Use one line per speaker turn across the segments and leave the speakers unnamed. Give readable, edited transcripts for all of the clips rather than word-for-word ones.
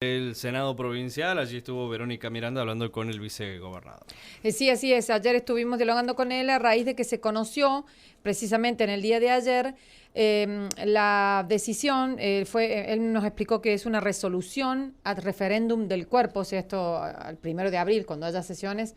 El Senado Provincial, allí estuvo Verónica Miranda hablando con el vicegobernador.
Sí, así es. Ayer estuvimos dialogando con él a raíz de que se conoció, precisamente en el día de ayer, la decisión, él nos explicó que es una resolución ad referéndum del cuerpo, o sea, esto al 1 de abril, cuando haya sesiones,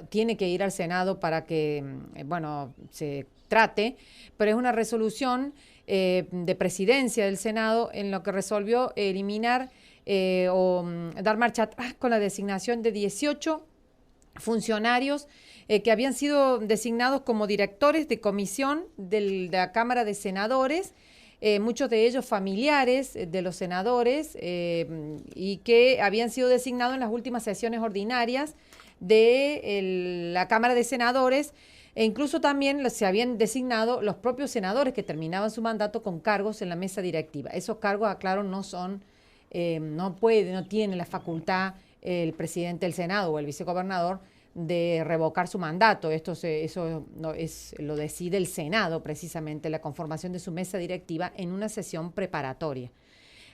tiene que ir al Senado para que, se trate, pero es una resolución de presidencia del Senado en lo que resolvió eliminar dar marcha atrás con la designación de 18 funcionarios que habían sido designados como directores de comisión de la Cámara de Senadores, muchos de ellos familiares de los senadores y que habían sido designados en las últimas sesiones ordinarias de la Cámara de Senadores. E incluso también se habían designado los propios senadores que terminaban su mandato con cargos en la mesa directiva. Esos cargos, aclaro, no tiene la facultad el presidente del Senado o el vicegobernador de revocar su mandato. Eso lo decide el Senado, precisamente, la conformación de su mesa directiva en una sesión preparatoria.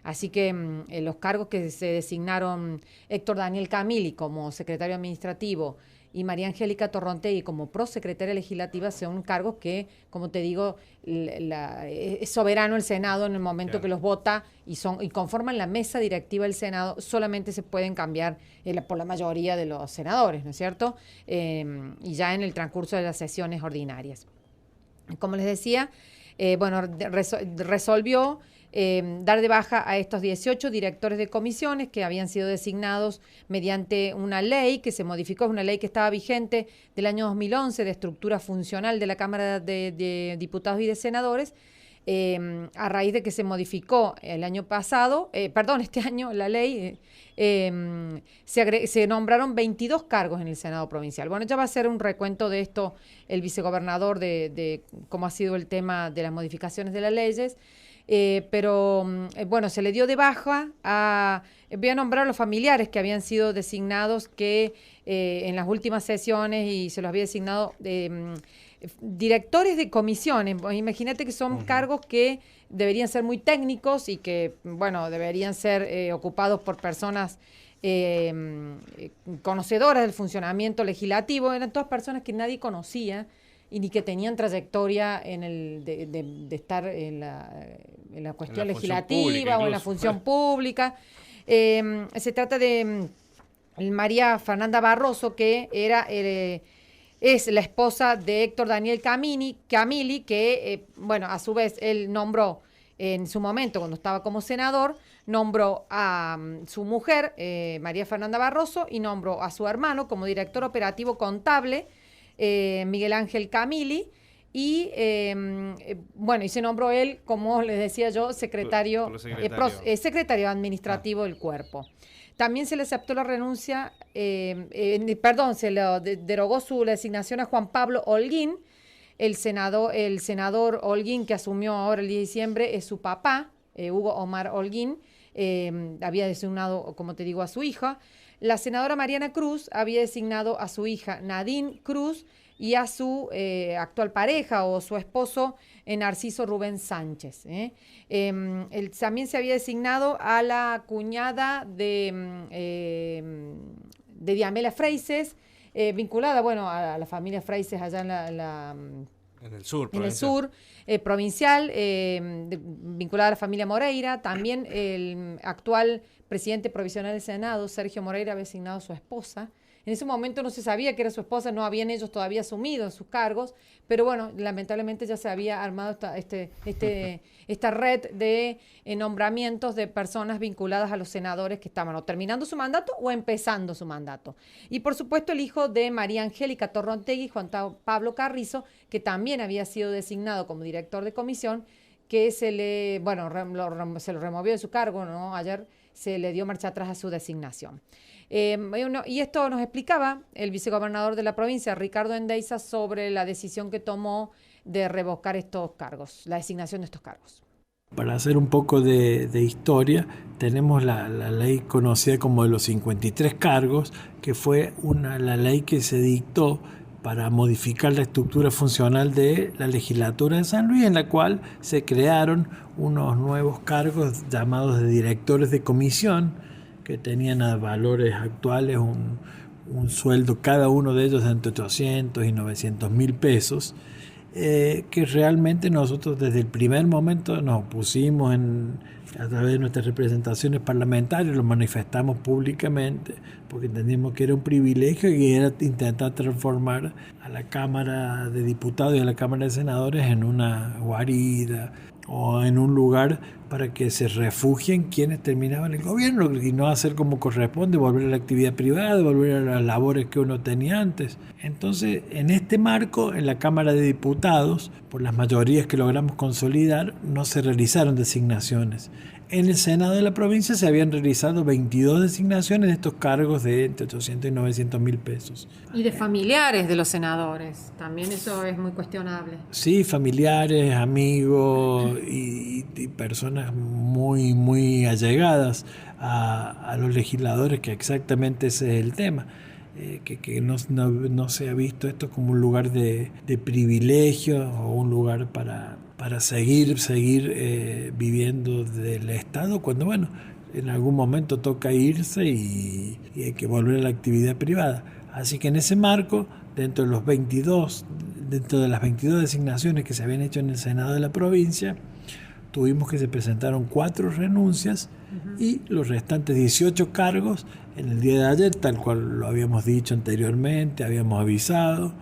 Así que los cargos que se designaron Héctor Daniel Camili como secretario administrativo y María Angélica Torrontegui como prosecretaria legislativa son cargos que, como te digo, es soberano el Senado en el momento que los vota y conforman la mesa directiva del Senado. Solamente se pueden cambiar por la mayoría de los senadores, ¿no es cierto? Y ya en el transcurso de las sesiones ordinarias. Como les decía, resolvió dar de baja a estos 18 directores de comisiones que habían sido designados mediante una ley que se modificó, es una ley que estaba vigente del año 2011 de estructura funcional de la Cámara de Diputados y de Senadores, a raíz de que se modificó este año la ley, se nombraron 22 cargos en el Senado Provincial. Bueno, ya va a hacer un recuento de esto el vicegobernador de cómo ha sido el tema de las modificaciones de las leyes. Se le dio de baja voy a nombrar a los familiares que habían sido designados en las últimas sesiones y se los había designado directores de comisiones. Imagínate que son cargos que deberían ser muy técnicos y que, deberían ser ocupados por personas conocedoras del funcionamiento legislativo. Eran todas personas que nadie conocía y ni que tenían trayectoria de estar en la cuestión legislativa o en la función pública. Se trata de María Fernanda Barroso, que es la esposa de Héctor Daniel Camili, que, a su vez, él nombró en su momento, cuando estaba como senador, nombró a su mujer, María Fernanda Barroso, y nombró a su hermano como director operativo contable, Miguel Ángel Camili, y se nombró él, como les decía yo, secretario administrativo del cuerpo. También se le aceptó la renuncia, se le derogó su designación a Juan Pablo Holguín. El senador Holguín, que asumió ahora el 10 de diciembre, es su papá, Hugo Omar Holguín. Había designado, como te digo, a su hija. La senadora Mariana Cruz había designado a su hija Nadine Cruz y a su actual pareja o su esposo Narciso Rubén Sánchez. También se había designado a la cuñada de Diamela Freises, vinculada a la familia Freises allá
en el sur
provincial, vinculada a la familia Moreira. También el actual presidente provisional del Senado, Sergio Moreira, había designado a su esposa. En ese momento no se sabía que era su esposa, no habían ellos todavía asumido sus cargos, pero lamentablemente ya se había armado esta red de nombramientos de personas vinculadas a los senadores que estaban o terminando su mandato o empezando su mandato. Y por supuesto el hijo de María Angélica Torrontegui, Juan Pablo Carrizo, que también había sido designado como director de comisión, que se lo removió de su cargo, ¿no? Ayer se le dio marcha atrás a su designación. Y esto nos explicaba el vicegobernador de la provincia, Ricardo Endeiza, sobre la decisión que tomó de revocar estos cargos, la designación de estos cargos.
Para hacer un poco de historia, tenemos la ley conocida como de los 53 cargos, que fue la ley que se dictó para modificar la estructura funcional de la legislatura de San Luis, en la cual se crearon unos nuevos cargos llamados de directores de comisión, que tenían a valores actuales un sueldo cada uno de ellos de entre 800 y 900 mil pesos, que realmente nosotros desde el primer momento nos pusimos a través de nuestras representaciones parlamentarias, lo manifestamos públicamente, porque entendimos que era un privilegio y era intentar transformar a la Cámara de Diputados y a la Cámara de Senadores en una guarida o en un lugar para que se refugien quienes terminaban el gobierno y no hacer como corresponde, volver a la actividad privada, volver a las labores que uno tenía antes. Entonces, en este marco, en la Cámara de Diputados, por las mayorías que logramos consolidar, no se realizaron designaciones. En el Senado de la provincia se habían realizado 22 designaciones de estos cargos de entre 800 y 900 mil pesos.
Y de familiares de los senadores, también eso es muy cuestionable.
Sí, familiares, amigos y personas muy, muy allegadas a los legisladores, que exactamente ese es el tema. Que no se ha visto esto como un lugar de privilegio o un lugar para seguir viviendo del Estado, cuando bueno, en algún momento toca irse y hay que volver a la actividad privada. Así que en ese marco, dentro de las 22 designaciones que se habían hecho en el Senado de la provincia, tuvimos que se presentaron 4 renuncias y los restantes 18 cargos en el día de ayer, tal cual lo habíamos dicho anteriormente, habíamos avisado.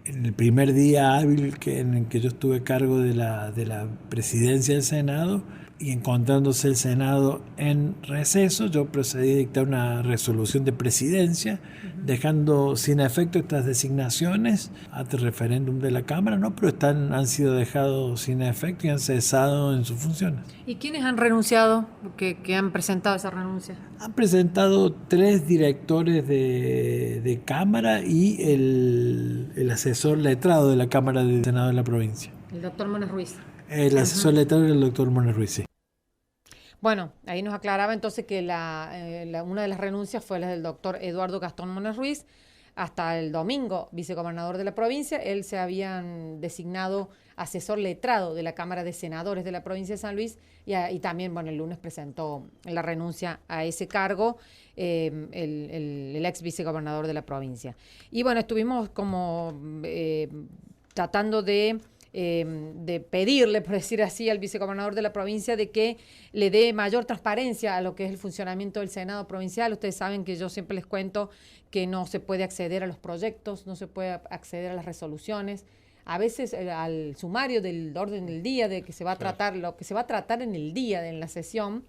En el primer día hábil en el que yo estuve a cargo de la presidencia del Senado, y encontrándose el Senado en receso, yo procedí a dictar una resolución de presidencia, dejando sin efecto estas designaciones ante el referéndum de la Cámara, ¿no? Pero han sido dejados sin efecto y han cesado en sus funciones.
¿Y quiénes han renunciado, que han presentado esa renuncia?
Han presentado 3 directores de Cámara y el asesor letrado de la Cámara del Senado de la provincia.
El doctor Mones Ruiz.
El asesor letrado era el doctor Mones Ruiz, sí.
Bueno, ahí nos aclaraba entonces que una de las renuncias fue la del doctor Eduardo Gastón Mones Ruiz. Hasta el domingo, vicegobernador de la provincia, él se habían designado asesor letrado de la Cámara de Senadores de la provincia de San Luis y también, bueno, el lunes presentó la renuncia a ese cargo el ex vicegobernador de la provincia. Y bueno, estuvimos como tratando de pedirle, por decir así, al vicegobernador de la provincia de que le dé mayor transparencia a lo que es el funcionamiento del Senado provincial. Ustedes saben que yo siempre les cuento que no se puede acceder a los proyectos, no se puede acceder a las resoluciones. A veces al sumario del orden del día, de que se va a tratar, lo que se va a tratar en el día, en la sesión,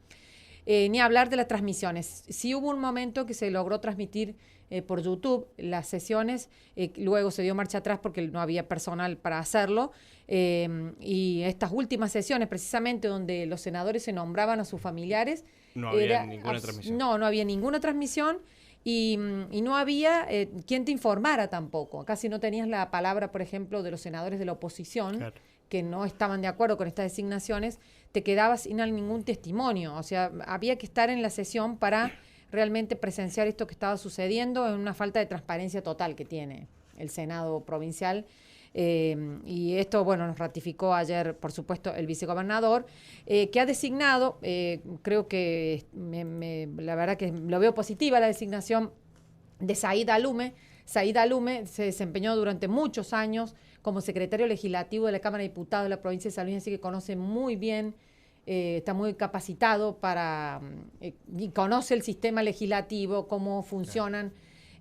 ni hablar de las transmisiones. Sí hubo un momento que se logró transmitir por YouTube las sesiones, luego se dio marcha atrás porque no había personal para hacerlo, y estas últimas sesiones, precisamente donde los senadores se nombraban a sus familiares,
no había ninguna transmisión.
No había ninguna transmisión y no había quien te informara tampoco. Casi no tenías la palabra, por ejemplo, de los senadores de la oposición, claro, que no estaban de acuerdo con estas designaciones, te quedabas sin ningún testimonio. O sea, había que estar en la sesión para realmente presenciar esto que estaba sucediendo, en una falta de transparencia total que tiene el Senado provincial. Y esto, bueno, nos ratificó ayer, por supuesto, el vicegobernador, que ha designado, creo que la verdad que lo veo positiva la designación de Saíd Alume. Saíd Alume se desempeñó durante muchos años como secretario legislativo de la Cámara de Diputados de la provincia de San Luis, así que conoce muy bien, está muy capacitado y conoce el sistema legislativo, cómo funcionan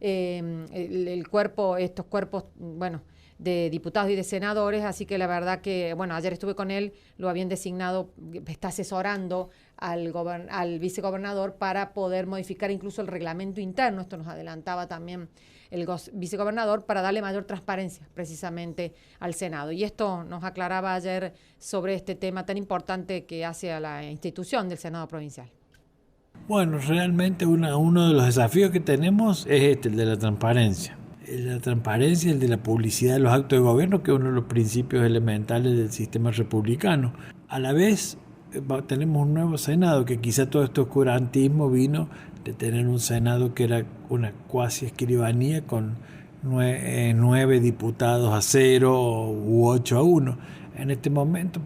el cuerpo, estos cuerpos, bueno, de diputados y de senadores, así que la verdad que, bueno, ayer estuve con él, lo habían designado, está asesorando al vicegobernador para poder modificar incluso el reglamento interno. Esto nos adelantaba también el vicegobernador, para darle mayor transparencia precisamente al Senado. Y esto nos aclaraba ayer sobre este tema tan importante que hace a la institución del Senado provincial.
Bueno, realmente uno de los desafíos que tenemos es el de la transparencia. La transparencia, el de la publicidad de los actos de gobierno, que es uno de los principios elementales del sistema republicano. A la vez, tenemos un nuevo Senado, que quizá todo este oscurantismo vino de tener un Senado que era una cuasi escribanía con 9 diputados a 0 u 8 a 1. en este momento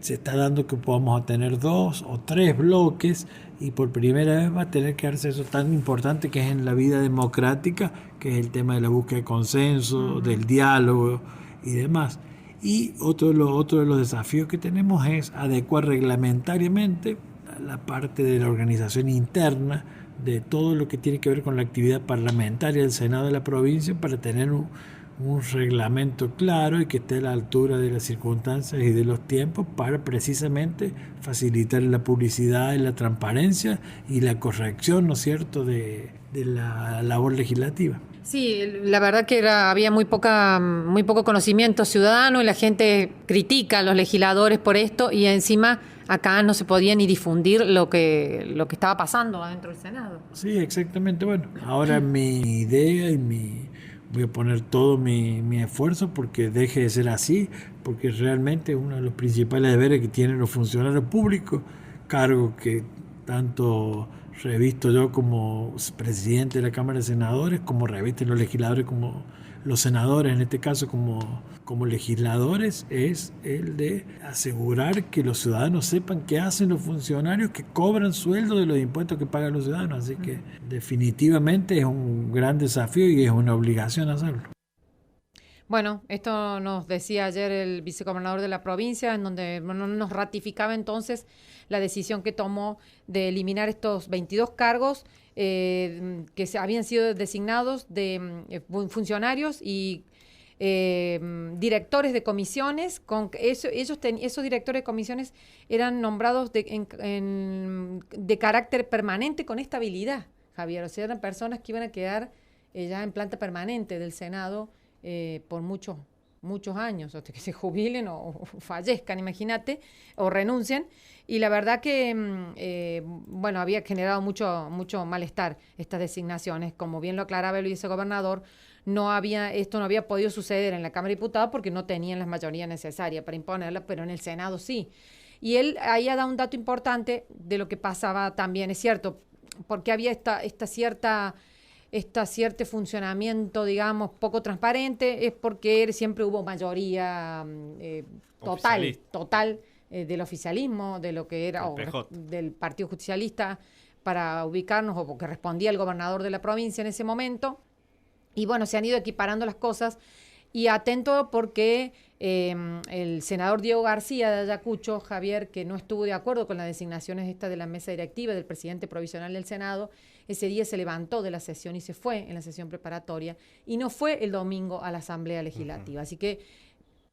se está dando que podamos tener 2 o 3 bloques, y por primera vez va a tener que darse eso tan importante que es en la vida democrática, que es el tema de la búsqueda de consenso, del diálogo y demás. Y otro de los desafíos que tenemos es adecuar reglamentariamente la parte de la organización interna de todo lo que tiene que ver con la actividad parlamentaria del Senado de la provincia, para tener un reglamento claro y que esté a la altura de las circunstancias y de los tiempos, para precisamente facilitar la publicidad y la transparencia y la corrección, ¿no es cierto?, de la labor legislativa.
Sí, la verdad que había muy poco conocimiento ciudadano y la gente critica a los legisladores por esto, y encima acá no se podía ni difundir lo que estaba pasando adentro del Senado.
Sí, exactamente. Bueno, ahora mi idea voy a poner todo mi esfuerzo porque deje de ser así, porque realmente uno de los principales deberes que tienen los funcionarios públicos, cargo que tanto revisto yo como presidente de la Cámara de Senadores, como revisten los legisladores, como los senadores en este caso como legisladores, es el de asegurar que los ciudadanos sepan qué hacen los funcionarios que cobran sueldo de los impuestos que pagan los ciudadanos. Así que definitivamente es un gran desafío y es una obligación hacerlo.
Bueno, esto nos decía ayer el vicegobernador de la provincia, en donde nos ratificaba entonces la decisión que tomó de eliminar estos 22 cargos que habían sido designados de funcionarios y directores de comisiones. Esos directores de comisiones eran nombrados de carácter permanente con estabilidad, Javier. O sea, eran personas que iban a quedar ya en planta permanente del Senado por muchos años, hasta que se jubilen o fallezcan, imagínate, o renuncien. Y la verdad que, había generado mucho malestar estas designaciones. Como bien lo aclaraba el vicegobernador, esto no había podido suceder en la Cámara de Diputados porque no tenían la mayoría necesaria para imponerla, pero en el Senado sí. Y él ahí ha dado un dato importante de lo que pasaba también, es cierto, porque había esta cierto funcionamiento, digamos, poco transparente, es porque siempre hubo mayoría total del oficialismo, de lo que era del Partido Justicialista, para ubicarnos, o porque respondía el gobernador de la provincia en ese momento. Y bueno, se han ido equiparando las cosas. Y atento porque el senador Diego García de Ayacucho, Javier, que no estuvo de acuerdo con las designaciones de la mesa directiva del presidente provisional del Senado, ese día se levantó de la sesión y se fue en la sesión preparatoria y no fue el domingo a la Asamblea Legislativa. Así que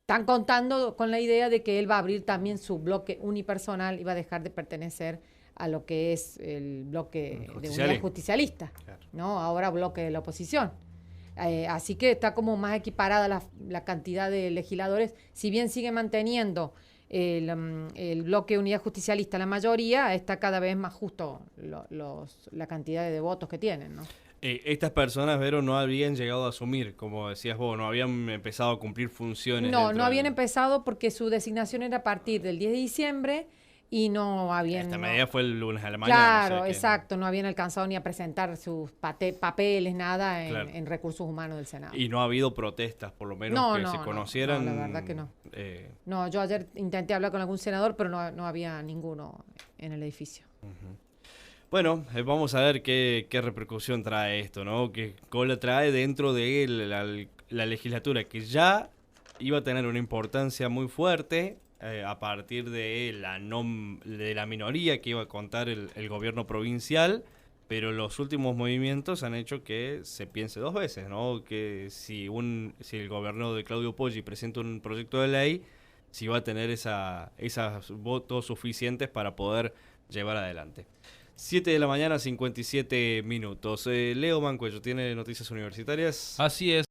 están contando con la idea de que él va a abrir también su bloque unipersonal y va a dejar de pertenecer a lo que es el bloque de Unidad Justicialista, claro, ¿no? Ahora bloque de la oposición. Así que está como más equiparada la cantidad de legisladores, si bien sigue manteniendo el bloque Unidad Justicialista la mayoría, está cada vez más justo la cantidad de votos que tienen, ¿no?
Estas personas, Vero, no habían llegado a asumir, como decías vos, no habían empezado a cumplir funciones. No habían
empezado porque su designación era a partir del 10 de diciembre y no habían...
Esta medida fue el lunes a la mañana.
Claro, o sea, exacto, no habían alcanzado ni a presentar sus papeles, nada en recursos humanos del Senado.
Y no ha habido protestas, por lo menos se conocieran.
No, la verdad que no. No, yo ayer intenté hablar con algún senador, pero no había ninguno en el edificio.
Uh-huh. Bueno, vamos a ver qué repercusión trae esto, ¿no? ¿Qué cola trae dentro de la legislatura, que ya iba a tener una importancia muy fuerte a partir de la minoría que iba a contar el gobierno provincial, pero los últimos movimientos han hecho que se piense dos veces, ¿no? Que si el gobierno de Claudio Poggi presenta un proyecto de ley, si va a tener esos votos suficientes para poder llevar adelante. 7 de la mañana, 57 minutos. Leo Mancuello, ¿tiene noticias universitarias?
Así es.